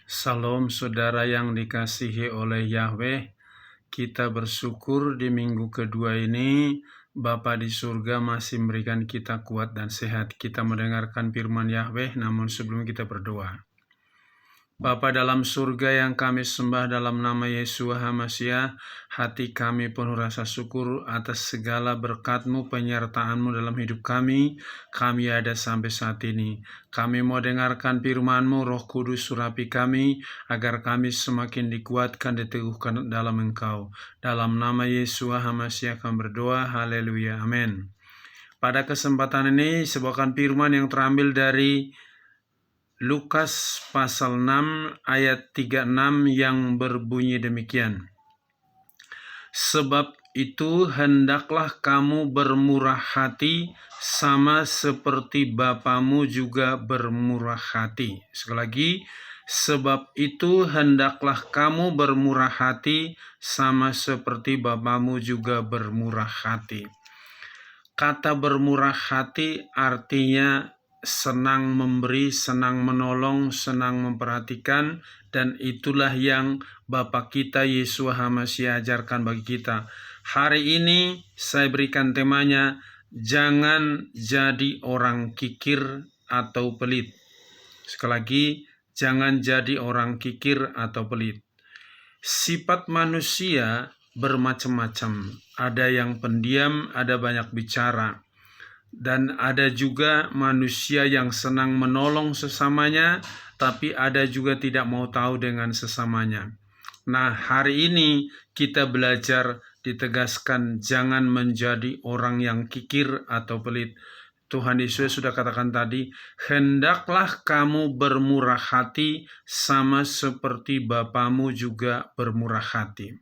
Salam saudara yang dikasihi oleh Yahweh, kita bersyukur di minggu kedua ini Bapa di surga masih memberikan kita kuat dan sehat. Kita mendengarkan firman Yahweh, namun sebelum kita berdoa. Bapa dalam surga yang kami sembah dalam nama Yesus HaMasiah, hati kami penuh rasa syukur atas segala berkat-Mu, penyertaan-Mu dalam hidup kami. Kami ada sampai saat ini. Kami mau dengarkan firman-Mu, Roh Kudus surapi kami, agar kami semakin dikuatkan, diteguhkan dalam Engkau. Dalam nama Yesus HaMasiah kami berdoa, haleluya, amin. Pada kesempatan ini, sebuah firman yang terambil dari Lukas pasal 6 ayat 36 yang berbunyi demikian. Sebab itu hendaklah kamu bermurah hati sama seperti Bapamu juga bermurah hati. Sekali lagi, sebab itu hendaklah kamu bermurah hati sama seperti Bapamu juga bermurah hati. Kata bermurah hati artinya senang memberi, senang menolong, senang memperhatikan, dan itulah yang Bapa kita Yesus HaMasiah ajarkan bagi kita. Hari ini saya berikan temanya, jangan jadi orang kikir atau pelit. Sekali lagi, jangan jadi orang kikir atau pelit. Sifat manusia bermacam-macam. Ada yang pendiam, ada banyak bicara. Dan ada juga manusia yang senang menolong sesamanya, tapi ada juga tidak mau tahu dengan sesamanya. Nah, hari ini kita belajar ditegaskan jangan menjadi orang yang kikir atau pelit. Tuhan Yesus sudah katakan tadi, hendaklah kamu bermurah hati sama seperti Bapamu juga bermurah hati.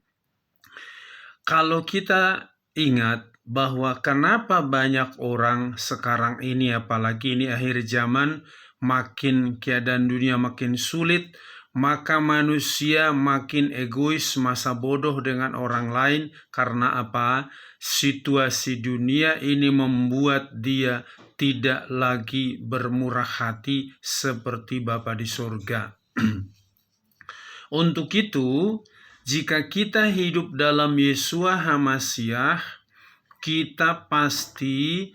Kalau kita ingat bahwa kenapa banyak orang sekarang ini, apalagi ini akhir zaman, makin keadaan dunia makin sulit, maka manusia makin egois, masa bodoh dengan orang lain. Karena apa? Situasi dunia ini membuat dia tidak lagi bermurah hati seperti Bapa di surga. Untuk itu, jika kita hidup dalam Yesus HaMasiah, kita pasti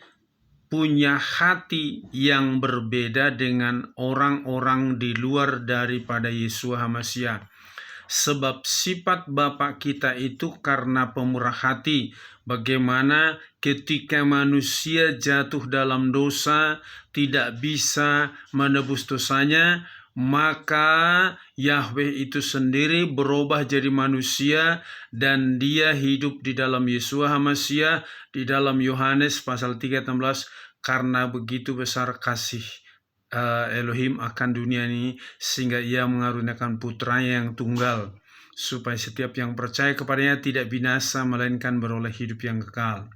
punya hati yang berbeda dengan orang-orang di luar daripada Yesus HaMasiah. Sebab sifat Bapa kita itu karena pemurah hati. Bagaimana ketika manusia jatuh dalam dosa, tidak bisa menebus dosanya, maka Yahweh itu sendiri berubah jadi manusia dan dia hidup di dalam Yesus HaMasiah. Di dalam Yohanes pasal 3:16, karena begitu besar kasih Elohim akan dunia ini sehingga ia mengaruniakan putranya yang tunggal supaya setiap yang percaya kepadanya tidak binasa melainkan beroleh hidup yang kekal.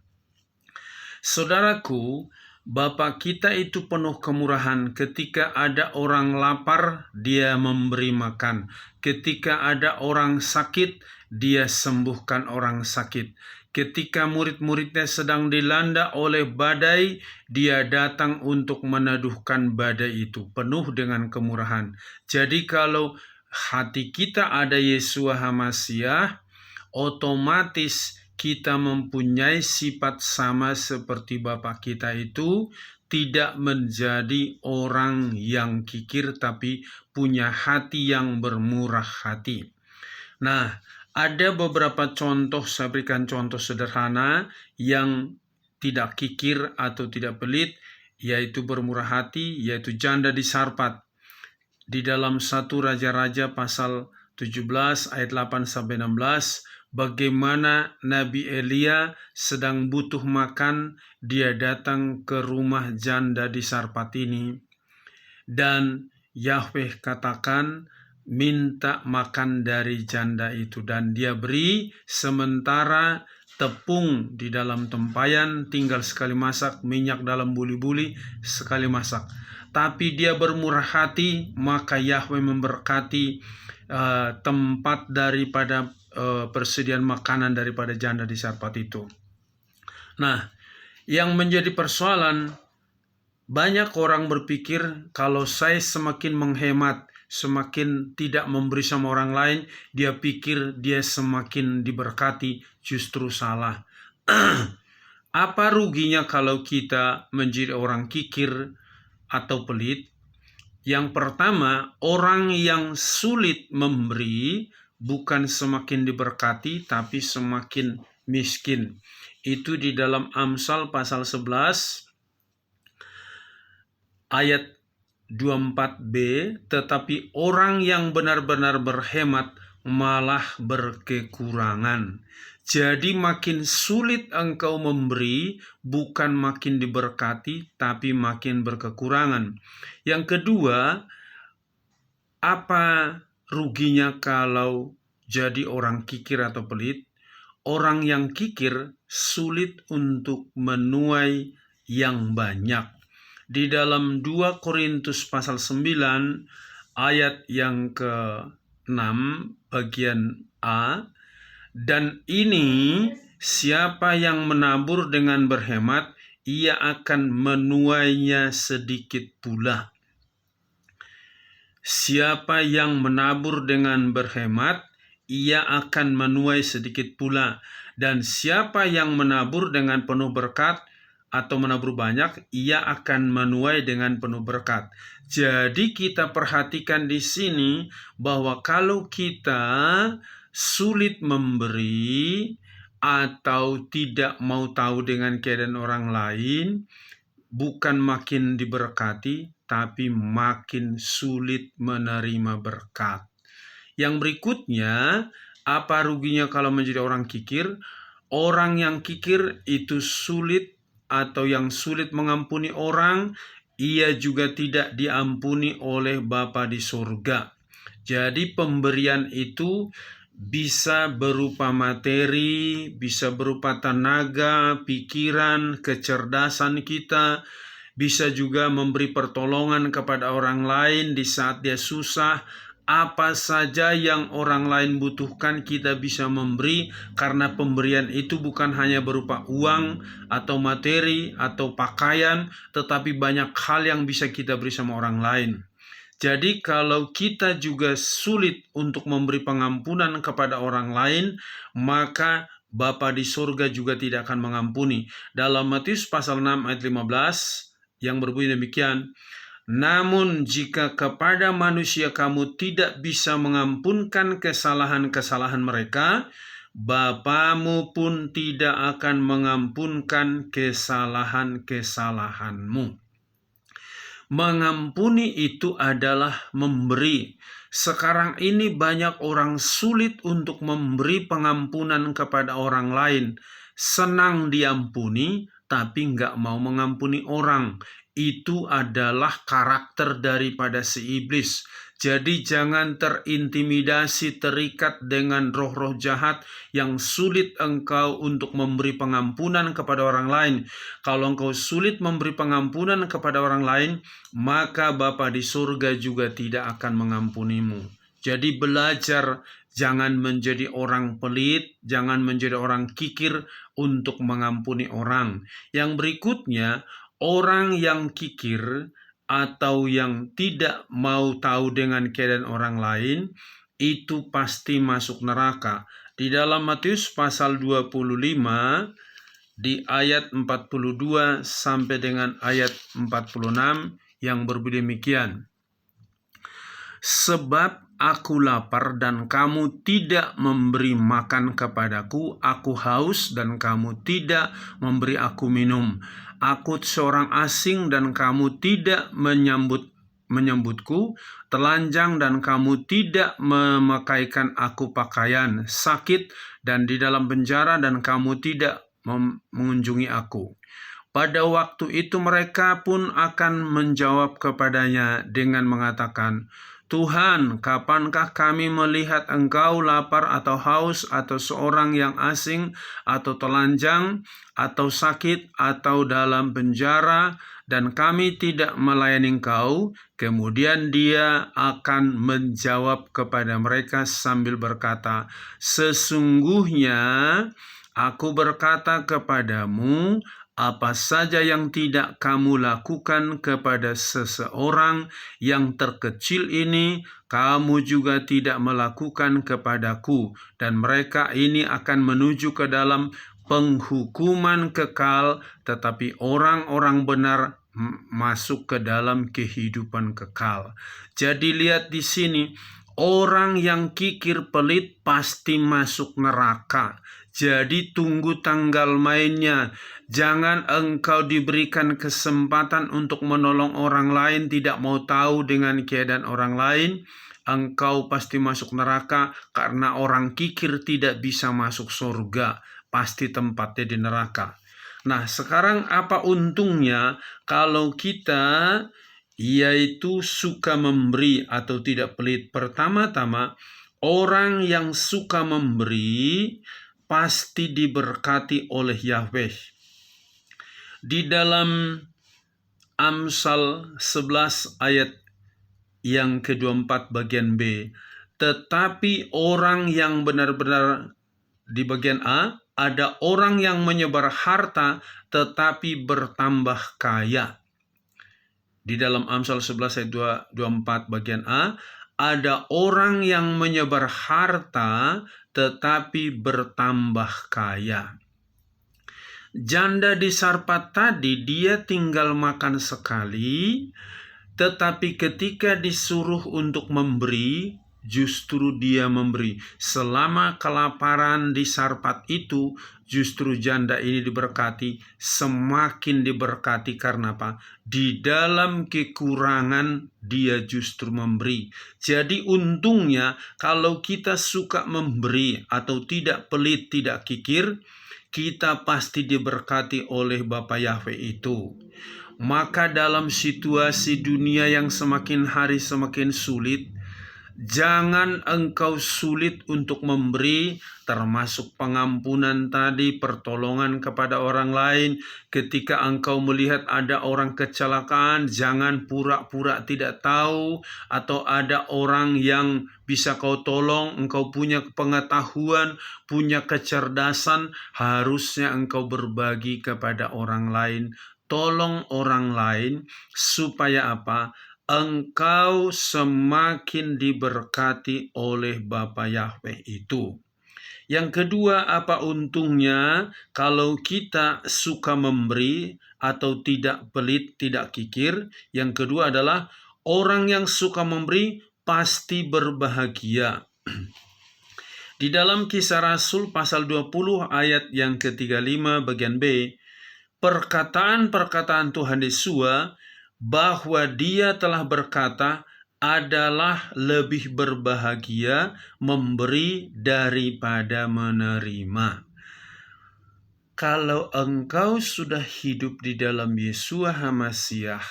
Saudaraku, Bapa kita itu penuh kemurahan. Ketika ada orang lapar, dia memberi makan. Ketika ada orang sakit, dia sembuhkan orang sakit. Ketika murid-muridnya sedang dilanda oleh badai, dia datang untuk meneduhkan badai itu, penuh dengan kemurahan. Jadi kalau hati kita ada Yesus HaMasiah, otomatis kita mempunyai sifat sama seperti Bapa kita itu, tidak menjadi orang yang kikir, tapi punya hati yang bermurah hati. Nah, ada beberapa contoh, saya berikan contoh sederhana yang tidak kikir atau tidak pelit, yaitu bermurah hati, yaitu janda di Sarpat. Di dalam 1 Raja-Raja pasal 17 ayat 8-16, bagaimana Nabi Elia sedang butuh makan, dia datang ke rumah janda di Sarpat ini. Dan Yahweh katakan, minta makan dari janda itu, dan dia beri, sementara tepung di dalam tempayan tinggal sekali masak, minyak dalam buli-buli sekali masak. Tapi dia bermurah hati, maka Yahweh memberkati tempat daripada persediaan makanan daripada janda di Sarpat itu. Nah, yang menjadi persoalan, banyak orang berpikir kalau saya semakin menghemat, semakin tidak memberi sama orang lain, dia pikir dia semakin diberkati, justru salah. Apa ruginya kalau kita menjadi orang kikir atau pelit? Yang pertama, orang yang sulit memberi bukan semakin diberkati, tapi semakin miskin. Itu di dalam Amsal pasal 11 ayat 24b, tetapi orang yang benar-benar berhemat malah berkekurangan. Jadi makin sulit engkau memberi, bukan makin diberkati, tapi makin berkekurangan. Yang kedua, apa ruginya kalau jadi orang kikir atau pelit? Orang yang kikir sulit untuk menuai yang banyak. Di dalam 2 Korintus pasal 9 ayat yang ke-6 bagian A, dan ini siapa yang menabur dengan berhemat, ia akan menuainya sedikit pula. Siapa yang menabur dengan berhemat, ia akan menuai sedikit pula. Dan siapa yang menabur dengan penuh berkat atau menabur banyak, ia akan menuai dengan penuh berkat. Jadi kita perhatikan di sini bahwa kalau kita sulit memberi atau tidak mau tahu dengan keadaan orang lain, bukan makin diberkati, tapi makin sulit menerima berkat. Yang berikutnya, apa ruginya kalau menjadi orang kikir? Orang yang kikir itu sulit atau yang sulit mengampuni orang, ia juga tidak diampuni oleh Bapa di surga. Jadi pemberian itu bisa berupa materi, bisa berupa tenaga, pikiran, kecerdasan kita, bisa juga memberi pertolongan kepada orang lain di saat dia susah. Apa saja yang orang lain butuhkan kita bisa memberi, karena pemberian itu bukan hanya berupa uang atau materi atau pakaian, tetapi banyak hal yang bisa kita beri sama orang lain. Jadi kalau kita juga sulit untuk memberi pengampunan kepada orang lain, maka Bapa di surga juga tidak akan mengampuni. Dalam Matius pasal 6 ayat 15 yang berbunyi demikian, namun jika kepada manusia kamu tidak bisa mengampunkan kesalahan-kesalahan mereka, Bapamu pun tidak akan mengampunkan kesalahan-kesalahanmu. Mengampuni itu adalah memberi. Sekarang ini banyak orang sulit untuk memberi pengampunan kepada orang lain. Senang diampuni, tapi nggak mau mengampuni orang. Itu adalah karakter daripada si iblis. Jadi jangan terintimidasi, terikat dengan roh-roh jahat yang sulit engkau untuk memberi pengampunan kepada orang lain. Kalau engkau sulit memberi pengampunan kepada orang lain, maka Bapa di surga juga tidak akan mengampunimu. Jadi belajar jangan menjadi orang pelit, jangan menjadi orang kikir untuk mengampuni orang. Yang berikutnya, orang yang kikir atau yang tidak mau tahu dengan keadaan orang lain, itu pasti masuk neraka. Di dalam Matius pasal 25, di ayat 42 sampai dengan ayat 46 yang berbunyi demikian. Sebab aku lapar dan kamu tidak memberi makan kepadaku, aku haus dan kamu tidak memberi aku minum. Aku seorang asing dan kamu tidak menyambutku, telanjang dan kamu tidak memakaikan aku pakaian, sakit dan di dalam penjara dan kamu tidak mengunjungi aku. Pada waktu itu mereka pun akan menjawab kepadanya dengan mengatakan, Tuhan, kapankah kami melihat engkau lapar atau haus atau seorang yang asing atau telanjang atau sakit atau dalam penjara dan kami tidak melayani engkau? Kemudian dia akan menjawab kepada mereka sambil berkata, sesungguhnya aku berkata kepadamu, Apa saja yang tidak kamu lakukan kepada seseorang yang terkecil ini, kamu juga tidak melakukan kepadaku. Dan mereka ini akan menuju ke dalam penghukuman kekal, tetapi orang-orang benar masuk ke dalam kehidupan kekal. Jadi lihat di sini, orang yang kikir pelit pasti masuk neraka. Jadi tunggu tanggal mainnya. Jangan engkau diberikan kesempatan untuk menolong orang lain, tidak mau tahu dengan keadaan orang lain. Engkau pasti masuk neraka karena orang kikir tidak bisa masuk surga. Pasti tempatnya di neraka. Nah, sekarang apa untungnya kalau kita yaitu suka memberi atau tidak pelit? Pertama-tama, orang yang suka memberi pasti diberkati oleh Yahweh. Di dalam Amsal 11 ayat yang ke-24 bagian B, tetapi orang yang benar-benar di bagian A, ada orang yang menyebar harta tetapi bertambah kaya. Di dalam Amsal 11 ayat 24 bagian A, ada orang yang menyebar harta tetapi bertambah kaya. Janda di Sarpat tadi dia tinggal makan sekali, tetapi ketika disuruh untuk memberi, justru dia memberi. Selama kelaparan di Sarpat itu, justru janda ini diberkati, semakin diberkati karena apa? Di dalam kekurangan dia justru memberi. Jadi untungnya kalau kita suka memberi atau tidak pelit, tidak kikir, kita pasti diberkati oleh Bapa Yahweh itu. Maka dalam situasi dunia yang semakin hari semakin sulit, jangan engkau sulit untuk memberi, termasuk pengampunan tadi, pertolongan kepada orang lain. Ketika engkau melihat ada orang kecelakaan, jangan pura-pura tidak tahu, atau ada orang yang bisa kau tolong, engkau punya pengetahuan, punya kecerdasan, harusnya engkau berbagi kepada orang lain. Tolong orang lain supaya apa? Engkau semakin diberkati oleh Bapa Yahweh itu. Yang kedua, apa untungnya kalau kita suka memberi atau tidak pelit, tidak kikir? Yang kedua adalah orang yang suka memberi pasti berbahagia. Di dalam Kisah Rasul pasal 20 ayat yang ke-35 bagian B, perkataan-perkataan Tuhan Yesus bahwa dia telah berkata adalah lebih berbahagia memberi daripada menerima. Kalau engkau sudah hidup di dalam Yeshua HaMasiah,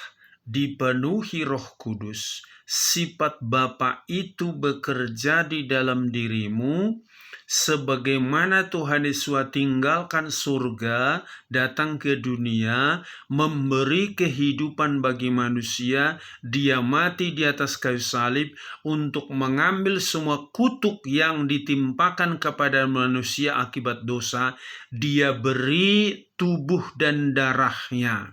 dipenuhi Roh Kudus, sifat Bapa itu bekerja di dalam dirimu, sebagaimana Tuhan Yesus tinggalkan surga, datang ke dunia, memberi kehidupan bagi manusia, dia mati di atas kayu salib untuk mengambil semua kutuk yang ditimpakan kepada manusia akibat dosa. Dia beri tubuh dan darahnya.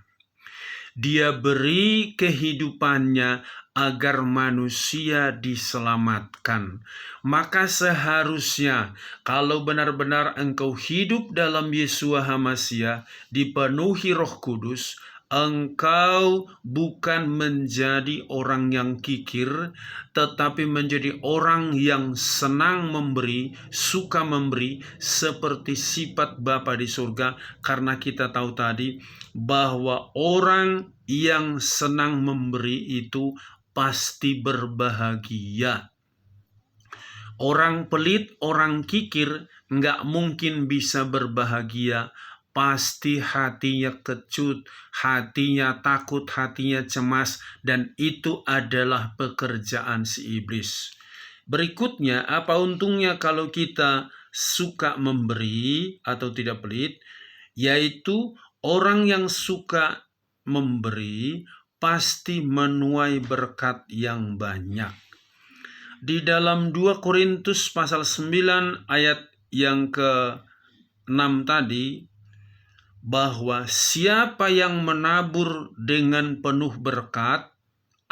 Dia beri kehidupannya agar manusia diselamatkan. Maka seharusnya kalau benar-benar engkau hidup dalam Yeshua HaMasiah, dipenuhi Roh Kudus, engkau bukan menjadi orang yang kikir, tetapi menjadi orang yang senang memberi, suka memberi, seperti sifat Bapa di surga. Karena kita tahu tadi bahwa orang yang senang memberi itu pasti berbahagia. Orang pelit, orang kikir nggak mungkin bisa berbahagia. Pasti hatinya kecut, hatinya takut, hatinya cemas, dan itu adalah pekerjaan si iblis. Berikutnya, apa untungnya kalau kita suka memberi atau tidak pelit? Yaitu orang yang suka memberi pasti menuai berkat yang banyak. Di dalam 2 Korintus pasal 9 ayat yang ke-6 tadi, bahwa siapa yang menabur dengan penuh berkat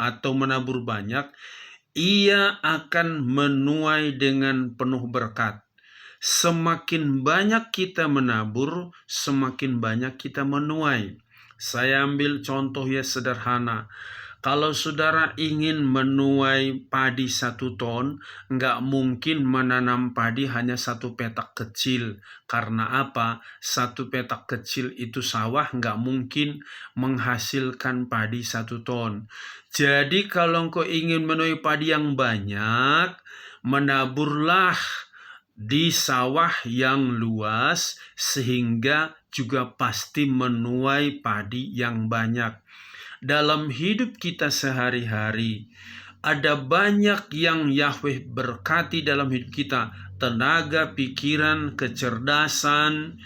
atau menabur banyak, ia akan menuai dengan penuh berkat. Semakin banyak kita menabur, semakin banyak kita menuai. Saya ambil contoh ya sederhana. Kalau saudara ingin menuai padi 1 ton, nggak mungkin menanam padi hanya 1 petak kecil. Karena apa? 1 petak kecil itu sawah nggak mungkin menghasilkan padi 1 ton. Jadi kalau engkau ingin menuai padi yang banyak, menaburlah di sawah yang luas sehingga juga pasti menuai padi yang banyak. Dalam hidup kita sehari-hari, ada banyak yang Yahweh berkati dalam hidup kita. Tenaga, pikiran, kecerdasan,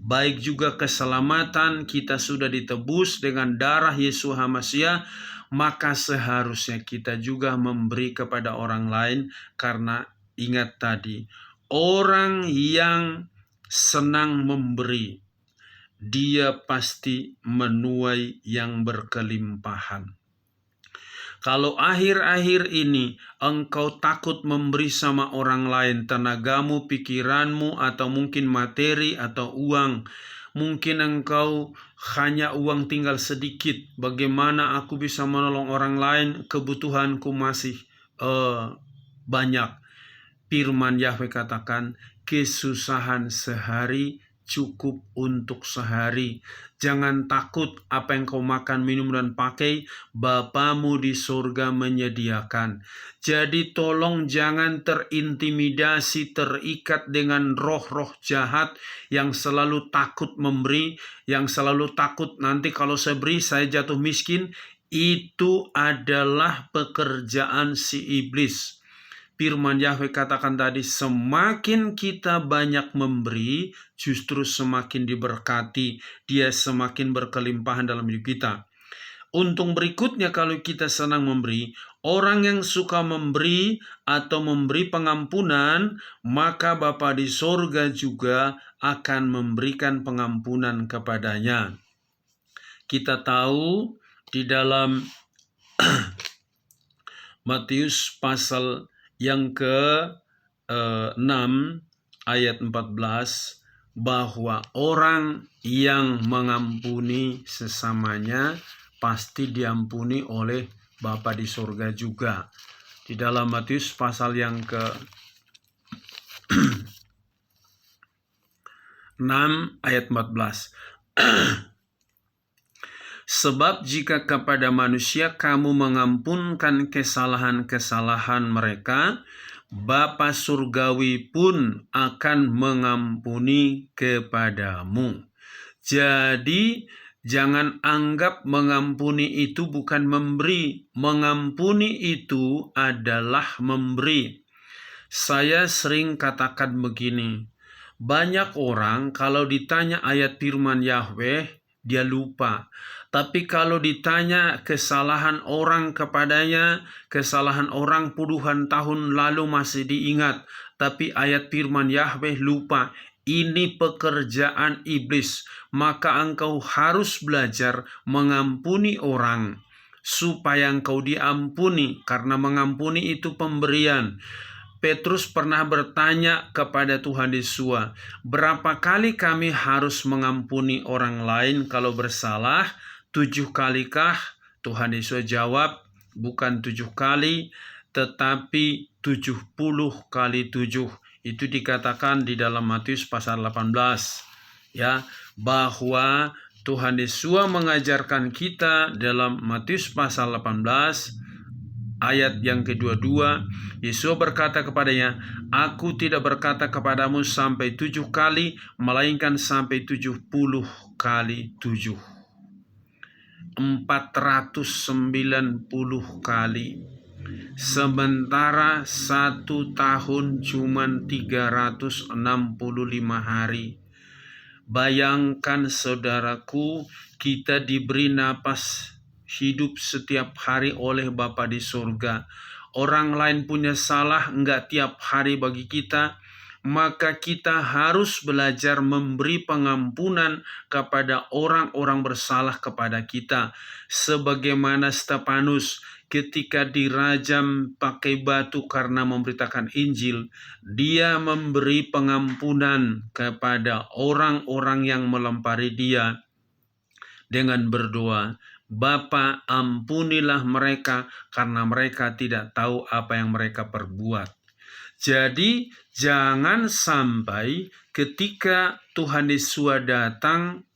baik juga keselamatan. Kita sudah ditebus dengan darah Yesus HaMasiah. Maka seharusnya kita juga memberi kepada orang lain. Karena ingat tadi, orang yang senang memberi, dia pasti menuai yang berkelimpahan. Kalau akhir-akhir ini engkau takut memberi sama orang lain tenagamu, pikiranmu, atau mungkin materi atau uang, mungkin engkau hanya uang tinggal sedikit, bagaimana aku bisa menolong orang lain, kebutuhanku masih banyak. Firman Yahweh katakan, kesusahan sehari cukup untuk sehari. Jangan takut apa yang kau makan, minum, dan pakai, Bapamu di surga menyediakan. Jadi tolong jangan terintimidasi, terikat dengan roh-roh jahat yang selalu takut memberi, yang selalu takut nanti kalau saya beri saya jatuh miskin. Itu adalah pekerjaan si iblis. Firman Yahweh katakan tadi, semakin kita banyak memberi, justru semakin diberkati. Dia semakin berkelimpahan dalam hidup kita. Untung berikutnya kalau kita senang memberi, orang yang suka memberi atau memberi pengampunan, maka Bapa di sorga juga akan memberikan pengampunan kepadanya. Kita tahu di dalam Matius pasal yang ke-6 ayat 14, bahwa orang yang mengampuni sesamanya pasti diampuni oleh Bapa di surga juga. Di dalam Matius pasal yang ke-6 ayat 14. Sebab jika kepada manusia kamu mengampunkan kesalahan-kesalahan mereka, Bapa surgawi pun akan mengampuni kepadamu. Jadi jangan anggap mengampuni itu bukan memberi. Mengampuni itu adalah memberi. Saya sering katakan begini, banyak orang kalau ditanya ayat firman Yahweh, dia lupa. Tapi kalau ditanya kesalahan orang kepadanya, kesalahan orang puluhan tahun lalu masih diingat. Tapi ayat firman Yahweh lupa. Ini pekerjaan iblis. Maka engkau harus belajar mengampuni orang, supaya engkau diampuni. Karena mengampuni itu pemberian. Petrus pernah bertanya kepada Tuhan Yesus, berapa kali kami harus mengampuni orang lain kalau bersalah? 7 kalikah? Tuhan Yesus jawab, bukan 7 kali, tetapi 70 kali 7. Itu dikatakan di dalam Matius pasal 18. Ya, bahwa Tuhan Yesus mengajarkan kita dalam Matius pasal 18 ayat yang ke-22, Yesus berkata kepadanya, aku tidak berkata kepadamu sampai 7 kali, melainkan sampai 70 kali 7. 490 kali. Sementara 1 tahun cuma 365 hari. Bayangkan saudaraku, kita diberi napas hidup setiap hari oleh Bapa di surga. Orang lain punya salah enggak tiap hari bagi kita. maka kita harus belajar memberi pengampunan kepada orang-orang bersalah kepada kita. Sebagaimana Stefanus ketika dirajam pakai batu karena memberitakan Injil, dia memberi pengampunan kepada orang-orang yang melempari dia dengan berdoa, "Bapa, ampunilah mereka karena mereka tidak tahu apa yang mereka perbuat." Jadi jangan sampai ketika Tuhan Yesus datang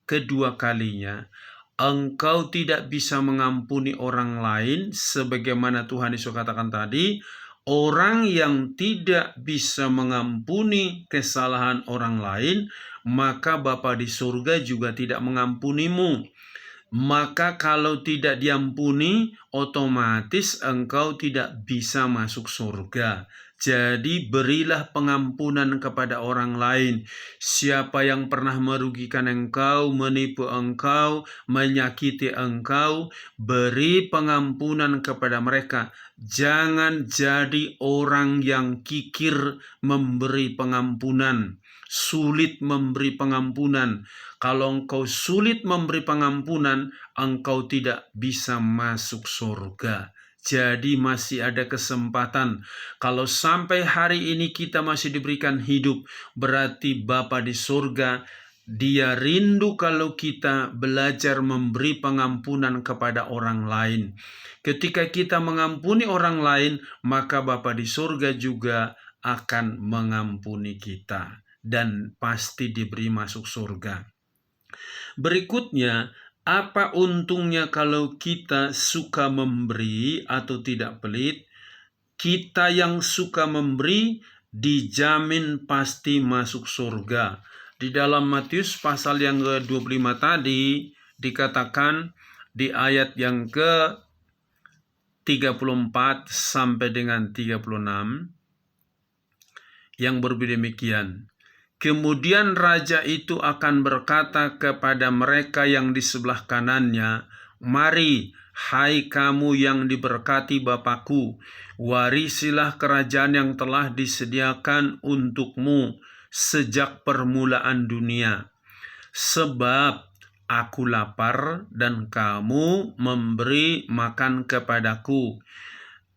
kedua kalinya, engkau tidak bisa mengampuni orang lain, sebagaimana Tuhan Yesus katakan tadi, orang yang tidak bisa mengampuni kesalahan orang lain, maka Bapa di surga juga tidak mengampunimu. Maka kalau tidak diampuni, otomatis engkau tidak bisa masuk surga. Jadi berilah pengampunan kepada orang lain. Siapa yang pernah merugikan engkau, menipu engkau, menyakiti engkau, beri pengampunan kepada mereka. Jangan jadi orang yang kikir memberi pengampunan, sulit memberi pengampunan. Kalau engkau sulit memberi pengampunan, engkau tidak bisa masuk surga. Jadi masih ada kesempatan. Kalau sampai hari ini kita masih diberikan hidup, berarti Bapa di surga, Dia rindu kalau kita belajar memberi pengampunan kepada orang lain. Ketika kita mengampuni orang lain, maka Bapa di surga juga akan mengampuni kita dan pasti diberi masuk surga. Berikutnya, apa untungnya kalau kita suka memberi atau tidak pelit? Kita yang suka memberi dijamin pasti masuk surga. Di dalam Matius pasal yang ke-25 tadi dikatakan di ayat yang ke-34 sampai dengan 36 yang berbeda demikian. Kemudian raja itu akan berkata kepada mereka yang di sebelah kanannya, "Mari, hai kamu yang diberkati Bapakku, warisilah kerajaan yang telah disediakan untukmu sejak permulaan dunia. Sebab aku lapar dan kamu memberi makan kepadaku.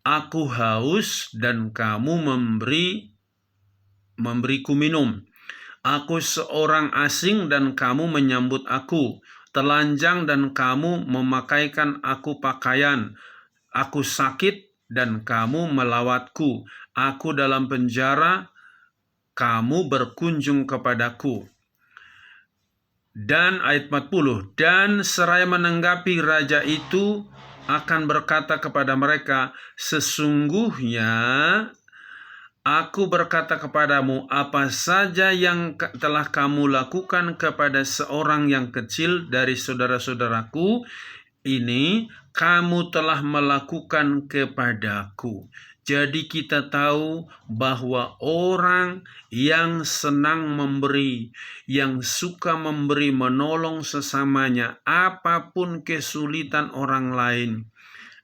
Aku haus dan kamu memberiku minum. Aku seorang asing dan kamu menyambut aku, telanjang dan kamu memakaikan aku pakaian. Aku sakit dan kamu melawatku. Aku dalam penjara, kamu berkunjung kepadaku." Dan ayat 40, dan seraya menanggapi raja itu akan berkata kepada mereka, "Sesungguhnya Aku berkata kepadamu, apa saja yang telah kamu lakukan kepada seorang yang kecil dari saudara-saudaraku, ini kamu telah melakukan kepadaku." Jadi kita tahu bahwa orang yang senang memberi, yang suka memberi, menolong sesamanya, apapun kesulitan orang lain,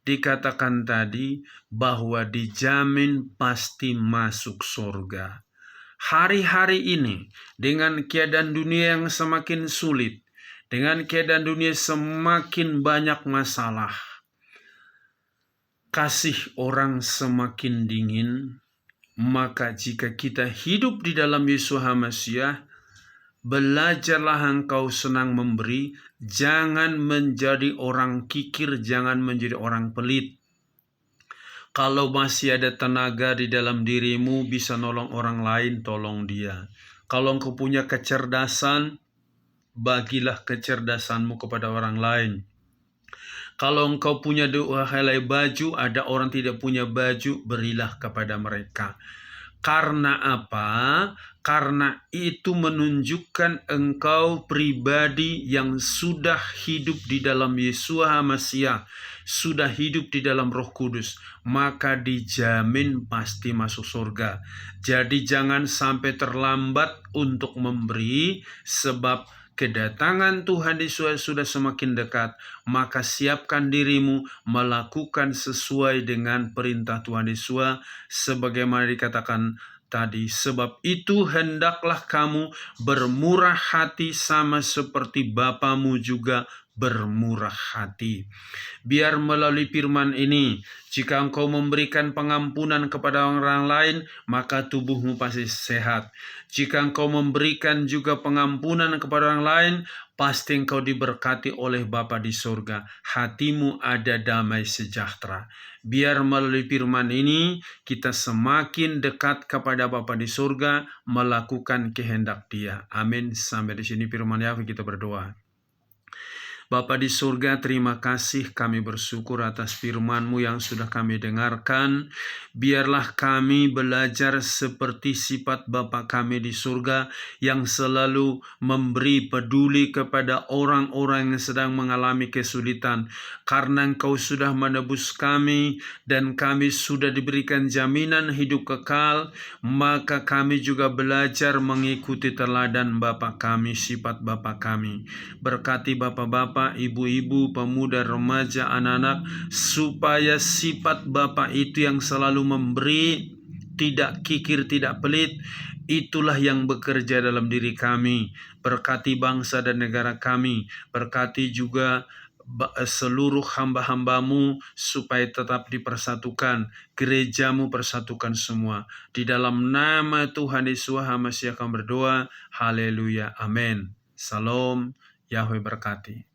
dikatakan tadi bahwa dijamin pasti masuk surga. Hari-hari ini dengan keadaan dunia yang semakin sulit, dengan keadaan dunia semakin banyak masalah, kasih orang semakin dingin, maka jika kita hidup di dalam Yesus HaMasiah, belajarlah engkau senang memberi, jangan menjadi orang kikir, jangan menjadi orang pelit. Kalau masih ada tenaga di dalam dirimu bisa nolong orang lain, tolong dia. Kalau engkau punya kecerdasan, bagilah kecerdasanmu kepada orang lain. Kalau engkau punya 2 helai baju, ada orang tidak punya baju, berilah kepada mereka. Karena apa? Karena itu menunjukkan engkau pribadi yang sudah hidup di dalam Yesus HaMasiah, sudah hidup di dalam Roh Kudus, maka dijamin pasti masuk surga. Jadi jangan sampai terlambat untuk memberi, sebab kedatangan Tuhan Yesus sudah semakin dekat, maka siapkan dirimu melakukan sesuai dengan perintah Tuhan Yesus, sebagaimana dikatakan tadi. Sebab itu hendaklah kamu bermurah hati sama seperti Bapamu juga bermurah hati. Biar melalui firman ini, jika engkau memberikan pengampunan kepada orang lain, maka tubuhmu pasti sehat. Jika engkau memberikan juga pengampunan kepada orang lain, pasti engkau diberkati oleh Bapa di surga. Hatimu ada damai sejahtera. Biar melalui firman ini, kita semakin dekat kepada Bapa di surga, melakukan kehendak Dia. Amin. Sampai di sini firman Yahweh, kita berdoa. Bapa di surga, terima kasih, kami bersyukur atas firman-Mu yang sudah kami dengarkan. Biarlah kami belajar seperti sifat Bapa kami di surga yang selalu memberi peduli kepada orang-orang yang sedang mengalami kesulitan. Karena Engkau sudah menebus kami dan kami sudah diberikan jaminan hidup kekal, maka kami juga belajar mengikuti teladan Bapa kami, sifat Bapa kami. Berkati Bapak-bapak, ibu-ibu, pemuda, remaja, anak-anak, supaya sifat Bapa itu yang selalu memberi, tidak kikir, tidak pelit, itulah yang bekerja dalam diri kami. Berkati bangsa dan negara kami, berkati juga seluruh hamba-hambamu supaya tetap dipersatukan, gerejamu persatukan semua. Di dalam nama Tuhan Yesus HaMashiach kami berdoa, haleluya, amin. Salam, Yahweh berkati.